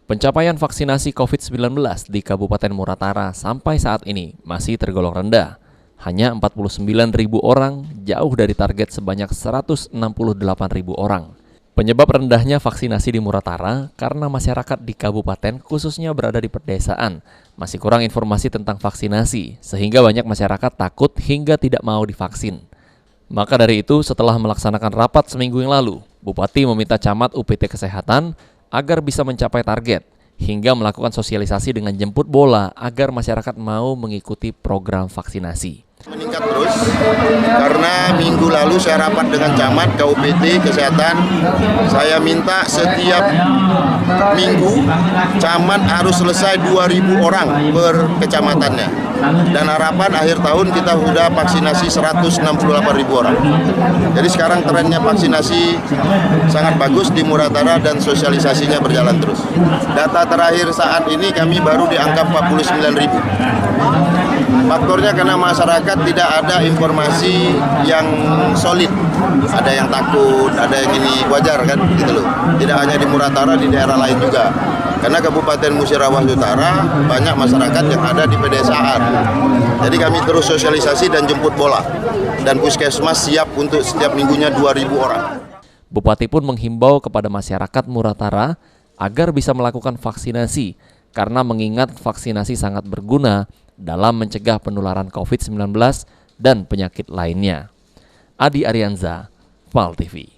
Pencapaian vaksinasi COVID-19 di Kabupaten Muratara sampai saat ini masih tergolong rendah. Hanya 49.000 orang, jauh dari target sebanyak 168.000 orang. Penyebab rendahnya vaksinasi di Muratara karena masyarakat di kabupaten khususnya berada di pedesaan masih kurang informasi tentang vaksinasi, sehingga banyak masyarakat takut hingga tidak mau divaksin. Maka dari itu, setelah melaksanakan rapat seminggu yang lalu, Bupati meminta camat UPT Kesehatan agar bisa mencapai target, hingga melakukan sosialisasi dengan jemput bola agar masyarakat mau mengikuti program vaksinasi. Meningkat terus, karena minggu lalu saya rapat dengan camat KUPT Kesehatan. Saya minta setiap minggu camat harus selesai 2.000 orang per kecamatannya. Dan harapan akhir tahun kita sudah vaksinasi 168.000 orang. Jadi sekarang trennya vaksinasi sangat bagus di Muratara dan sosialisasinya berjalan terus. Data terakhir saat ini kami baru di angka 49.000. Faktornya karena masyarakat tidak ada informasi yang solid. Ada yang takut, ada yang ini, wajar kan gitu loh. Tidak hanya di Muratara, di daerah lain juga. Karena Kabupaten Musirawas Utara banyak masyarakat yang ada di pedesaan. Jadi kami terus sosialisasi dan jemput bola. Dan puskesmas siap untuk setiap minggunya 2.000 orang. Bupati pun menghimbau kepada masyarakat Muratara agar bisa melakukan vaksinasi karena mengingat vaksinasi sangat berguna dalam mencegah penularan COVID-19 dan penyakit lainnya. Adi Arianza, PAL TV.